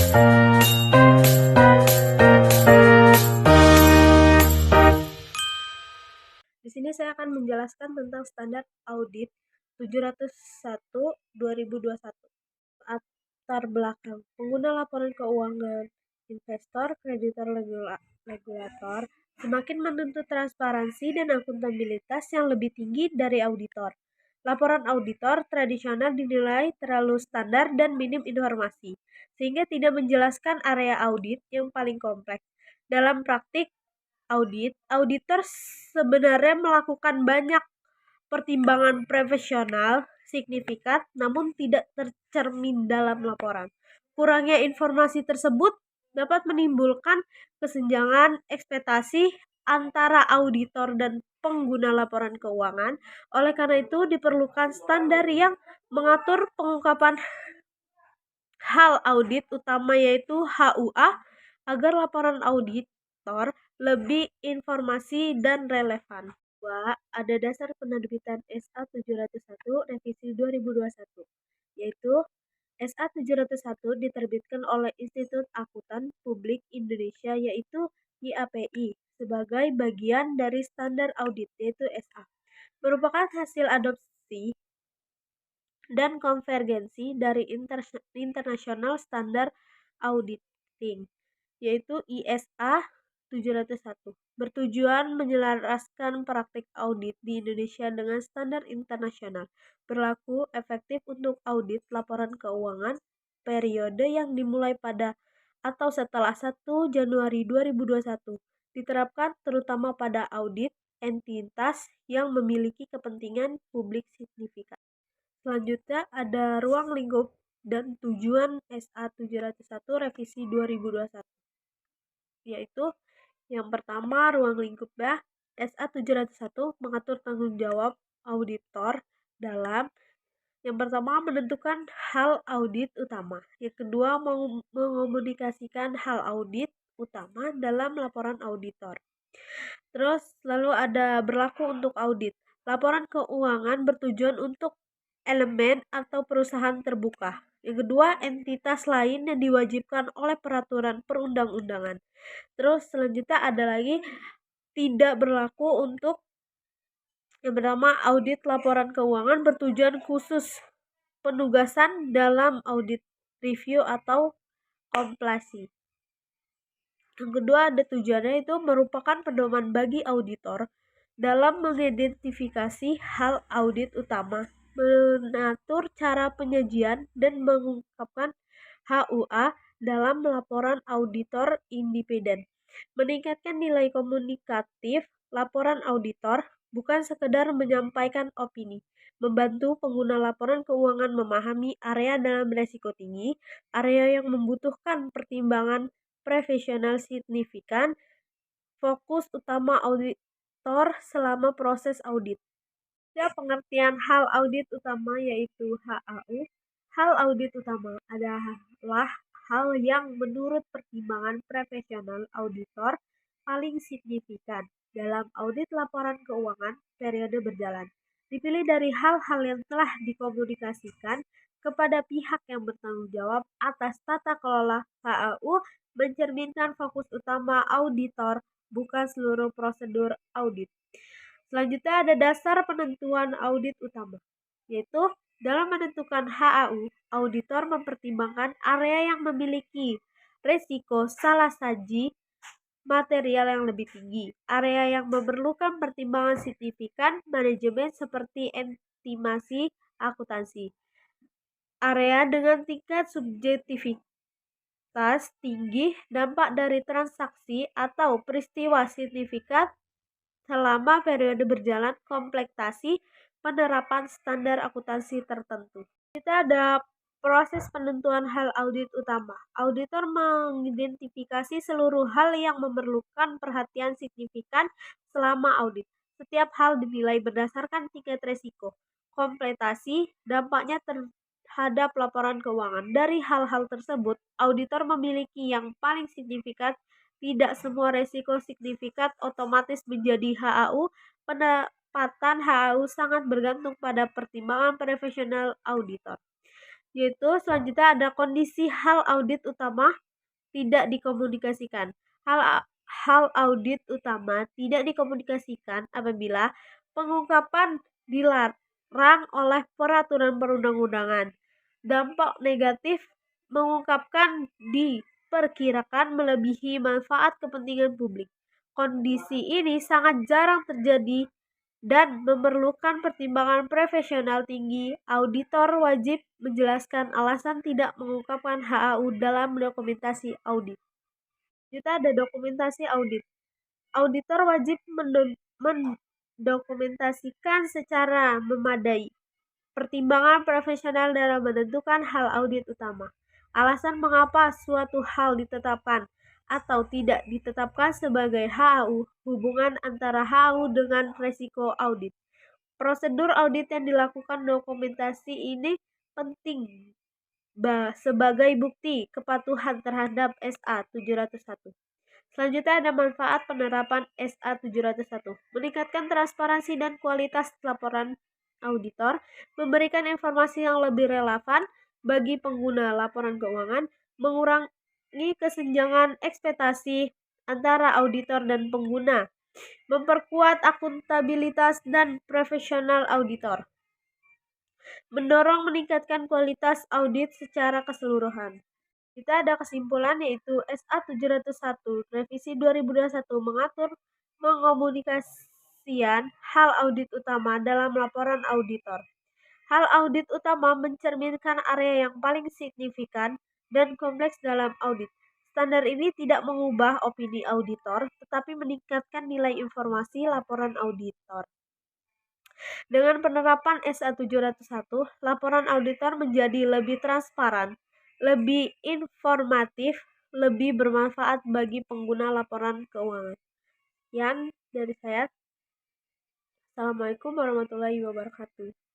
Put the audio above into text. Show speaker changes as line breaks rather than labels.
Di sini saya akan menjelaskan tentang standar audit 701 2021. Latar belakang pengguna laporan keuangan, investor, kreditor, regulator semakin menuntut transparansi dan akuntabilitas yang lebih tinggi dari auditor. Laporan auditor tradisional dinilai terlalu standar dan minim informasi, sehingga tidak menjelaskan area audit yang paling kompleks. Dalam praktik audit, auditor sebenarnya melakukan banyak pertimbangan profesional signifikan namun tidak tercermin dalam laporan. Kurangnya informasi tersebut dapat menimbulkan kesenjangan ekspektasi antara auditor dan pengguna laporan keuangan. Oleh karena itu, diperlukan standar yang mengatur pengungkapan hal audit utama yaitu HUA agar laporan auditor lebih informasi dan relevan. Ada dasar penerbitan SA 701 revisi 2021, yaitu SA 701 diterbitkan oleh Institut Akuntan Publik Indonesia yaitu IAPI sebagai bagian dari standar audit yaitu SA. Merupakan hasil adopsi dan konvergensi dari International Standard Auditing yaitu ISA 701, bertujuan menyelaraskan praktik audit di Indonesia dengan standar internasional, berlaku efektif untuk audit laporan keuangan periode yang dimulai pada atau setelah 1 Januari 2021, diterapkan terutama pada audit entitas yang memiliki kepentingan publik signifikan. Selanjutnya ada ruang lingkup dan tujuan SA 701 revisi 2021, yaitu yang pertama, ruang lingkupnya SA 701 mengatur tanggung jawab auditor dalam yang pertama menentukan hal audit utama, yang kedua mengomunikasikan hal audit utama dalam laporan auditor. Terus lalu ada berlaku untuk audit. Laporan keuangan bertujuan untuk elemen atau perusahaan terbuka. Yang kedua, entitas lain yang diwajibkan oleh peraturan perundang-undangan. Terus selanjutnya ada lagi tidak berlaku untuk yang pertama audit laporan keuangan bertujuan khusus penugasan dalam audit review atau komplasi. Yang kedua ada tujuannya itu merupakan pedoman bagi auditor dalam mengidentifikasi hal audit utama, mengatur cara penyajian dan mengungkapkan HUA dalam laporan auditor independen, meningkatkan nilai komunikatif laporan auditor, bukan sekedar menyampaikan opini, membantu pengguna laporan keuangan memahami area dalam risiko tinggi, area yang membutuhkan pertimbangan profesional signifikan, fokus utama auditor selama proses audit. Ya, pengertian hal audit utama yaitu HAU. Hal audit utama adalah hal yang menurut pertimbangan profesional auditor paling signifikan dalam audit laporan keuangan periode berjalan. Dipilih dari hal-hal yang telah dikomunikasikan kepada pihak yang bertanggung jawab atas tata kelola HAU, mencerminkan fokus utama auditor, bukan seluruh prosedur audit. Selanjutnya ada dasar penentuan audit utama, yaitu dalam menentukan HAU, auditor mempertimbangkan area yang memiliki risiko salah saji material yang lebih tinggi, area yang memerlukan pertimbangan signifikan manajemen seperti estimasi akuntansi, area dengan tingkat subjektivitas tinggi, dampak dari transaksi atau peristiwa signifikan selama periode berjalan, kompleksasi penerapan standar akuntansi tertentu. Kita ada proses penentuan hal audit utama. Auditor mengidentifikasi seluruh hal yang memerlukan perhatian signifikan selama audit. Setiap hal dinilai berdasarkan tingkat risiko, kompleksasi, dampaknya terhadap laporan keuangan. Dari hal-hal tersebut, auditor memiliki yang paling signifikan. Tidak semua risiko signifikan otomatis menjadi HAU. Penempatan HAU sangat bergantung pada pertimbangan profesional auditor. Yaitu selanjutnya ada kondisi hal audit utama tidak dikomunikasikan. Hal audit utama tidak dikomunikasikan apabila pengungkapan dilarang oleh peraturan perundang-undangan. Dampak negatif mengungkapkan diperkirakan melebihi manfaat kepentingan publik. Kondisi ini sangat jarang terjadi dan memerlukan pertimbangan profesional tinggi. Auditor wajib menjelaskan alasan tidak mengungkapkan HAU dalam dokumentasi audit. Kita ada dokumentasi audit. Auditor wajib mendokumentasikan secara memadai pertimbangan profesional dalam menentukan hal audit utama. Alasan mengapa suatu hal ditetapkan atau tidak ditetapkan sebagai HAU, hubungan antara HAU dengan resiko audit. Prosedur audit yang dilakukan dokumentasi ini penting sebagai bukti kepatuhan terhadap SA 701. Selanjutnya ada manfaat penerapan SA 701. Meningkatkan transparansi dan kualitas laporan auditor, memberikan informasi yang lebih relevan bagi pengguna laporan keuangan, mengurangi kesenjangan ekspektasi antara auditor dan pengguna, memperkuat akuntabilitas dan profesional auditor, mendorong meningkatkan kualitas audit secara keseluruhan. Kita ada kesimpulan yaitu SA 701 revisi 2021 mengatur pengomunikasian hal audit utama dalam laporan auditor. Hal audit utama mencerminkan area yang paling signifikan dan kompleks dalam audit. Standar ini tidak mengubah opini auditor, tetapi meningkatkan nilai informasi laporan auditor. Dengan penerapan SA 701, laporan auditor menjadi lebih transparan, lebih informatif, lebih bermanfaat bagi pengguna laporan keuangan. Sekian dari saya. Assalamualaikum warahmatullahi wabarakatuh.